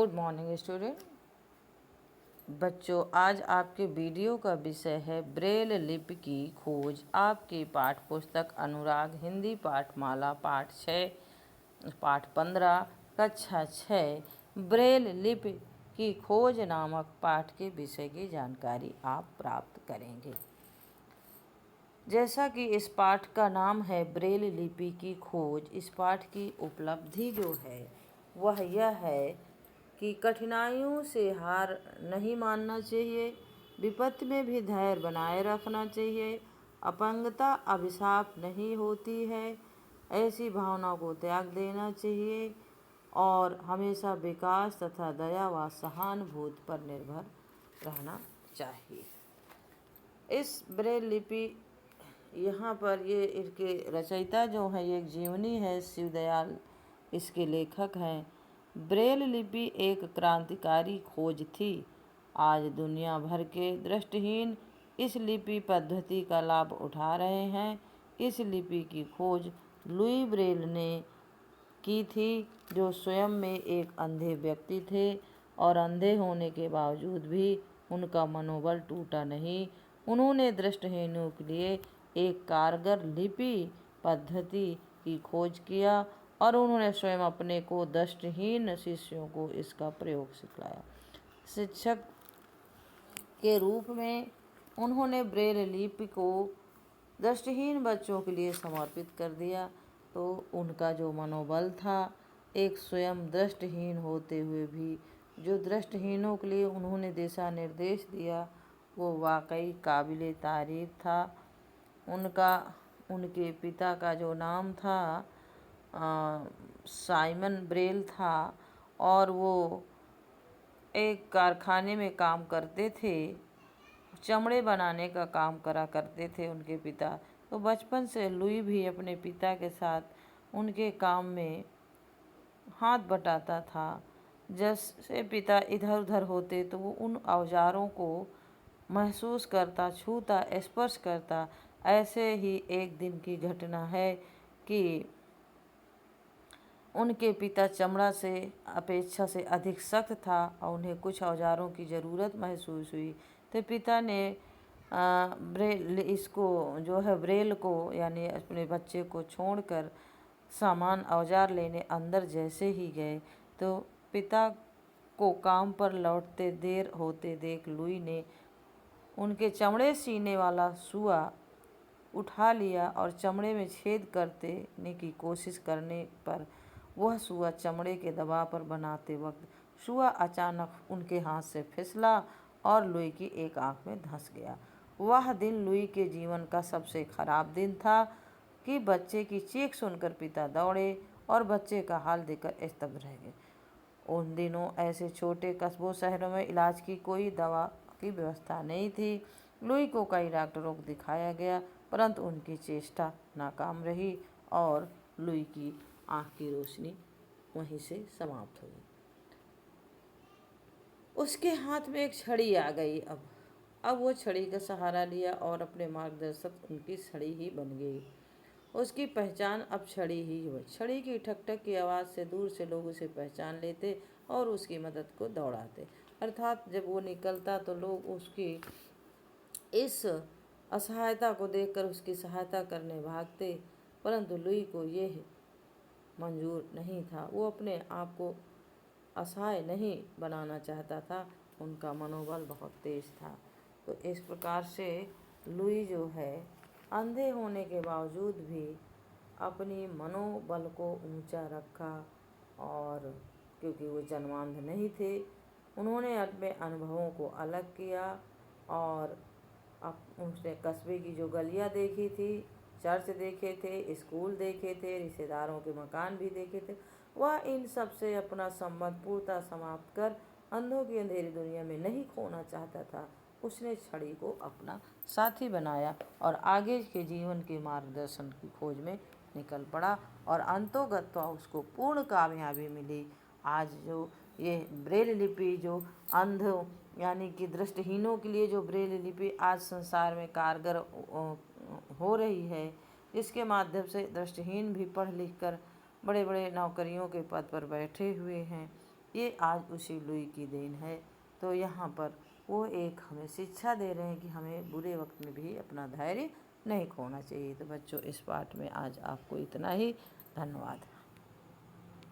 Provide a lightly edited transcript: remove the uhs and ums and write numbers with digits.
Good morning student. बच्चों, आज आपके वीडियो का विषय है ब्रेल लिपि की खोज। आपकी पाठ पुस्तक अनुराग हिंदी पाठमाला पाठ 6 पाठ 15 कक्षा 6 ब्रेल लिपि की खोज नामक पाठ के विषय की जानकारी आप प्राप्त करेंगे। जैसा कि इस पाठ का नाम है ब्रेल लिपि की खोज, इस पाठ की उपलब्धि जो है वह यह है कि कठिनाइयों से हार नहीं मानना चाहिए, विपत्ति में भी धैर्य बनाए रखना चाहिए, अपंगता अभिशाप नहीं होती है, ऐसी भावना को त्याग देना चाहिए और हमेशा विकास तथा दया व सहानुभूति पर निर्भर रहना चाहिए। इस ब्रेल लिपि यहाँ पर ये इसके रचयिता जो है, ये एक जीवनी है, शिवदयाल इसके लेखक हैं। ब्रेल लिपि एक क्रांतिकारी खोज थी। आज दुनिया भर के दृष्टिहीन इस लिपि पद्धति का लाभ उठा रहे हैं। इस लिपि की खोज लुई ब्रेल ने की थी, जो स्वयं में एक अंधे व्यक्ति थे और अंधे होने के बावजूद भी उनका मनोबल टूटा नहीं। उन्होंने दृष्टिहीनों के लिए एक कारगर लिपि पद्धति की खोज किया और उन्होंने स्वयं अपने को दृष्टिहीन शिष्यों को इसका प्रयोग सिखाया। शिक्षक के रूप में उन्होंने ब्रेल लिपि को दृष्टिहीन बच्चों के लिए समर्पित कर दिया। तो उनका जो मनोबल था, एक स्वयं दृष्टिहीन होते हुए भी जो दृष्टिहीनों के लिए उन्होंने दिशा निर्देश दिया, वो वाकई काबिले तारीफ था। उनके पिता का जो नाम था साइमन ब्रेल था और वो एक कारखाने में काम करते थे, चमड़े बनाने का काम करा करते थे उनके पिता। तो बचपन से लुई भी अपने पिता के साथ उनके काम में हाथ बटाता था। जैसे पिता इधर उधर होते तो वो उन औजारों को महसूस करता, छूता, स्पर्श करता। ऐसे ही एक दिन की घटना है कि उनके पिता चमड़ा से अपेक्षा से अधिक सख्त था और उन्हें कुछ औजारों की ज़रूरत महसूस हुई। तो पिता ने इसको जो है ब्रेल को यानी अपने बच्चे को छोड़कर सामान औजार लेने अंदर जैसे ही गए, तो पिता को काम पर लौटते देर होते देख लुई ने उनके चमड़े सीने वाला सुआ उठा लिया और चमड़े में छेद करने की कोशिश करने पर वह सुआ चमड़े के दबाव पर बनाते वक्त सुआ अचानक उनके हाथ से फिसला और लुई की एक आंख में धंस गया। वह दिन लुई के जीवन का सबसे खराब दिन था कि बच्चे की चीख सुनकर पिता दौड़े और बच्चे का हाल देखकर स्तब्ध रह गए। उन दिनों ऐसे छोटे कस्बों शहरों में इलाज की कोई दवा की व्यवस्था नहीं थी। लुई को कई डॉक्टरों को दिखाया गया, परंतु उनकी चेष्टा नाकाम रही और लुई की आँख की रोशनी वहीं से समाप्त हो गई। उसके हाथ में एक छड़ी आ गई। अब वो छड़ी का सहारा लिया और अपने मार्गदर्शक उनकी छड़ी ही बन गई। उसकी पहचान अब छड़ी ही हुई। छड़ी की ठक ठक की आवाज़ से दूर से लोग उसे पहचान लेते और उसकी मदद को दौड़ाते। अर्थात जब वो निकलता तो लोग उसकी इस असहायता को देखकर उसकी सहायता करने भागते, परंतु लुई को यह मंजूर नहीं था। वो अपने आप को असहाय नहीं बनाना चाहता था। उनका मनोबल बहुत तेज था। तो इस प्रकार से लुई जो है अंधे होने के बावजूद भी अपनी मनोबल को ऊंचा रखा और क्योंकि वो जन्मांध नहीं थे, उन्होंने अपने अनुभवों को अलग किया और उसने कस्बे की जो गलियां देखी थी, चर्च देखे थे, स्कूल देखे थे, रिश्तेदारों के मकान भी देखे थे, वह इन सब से अपना संबंध पूर्णतः समाप्त कर अंधों की अंधेरी दुनिया में नहीं खोना चाहता था। उसने छड़ी को अपना साथी बनाया और आगे के जीवन के मार्गदर्शन की खोज में निकल पड़ा और अंतोगत्वा उसको पूर्ण कामयाबी मिली। आज जो ये ब्रेल लिपि जो अंध यानी कि दृष्टिहीनों के लिए जो ब्रेल लिपि आज संसार में कारगर हो रही है, जिसके माध्यम से दृष्टिहीन भी पढ़ लिख कर बड़े बड़े नौकरियों के पद पर बैठे हुए हैं, ये आज उसी लुई की देन है। तो यहाँ पर वो एक हमें शिक्षा दे रहे हैं कि हमें बुरे वक्त में भी अपना धैर्य नहीं खोना चाहिए। तो बच्चों, इस पाठ में आज आपको इतना ही। धन्यवाद।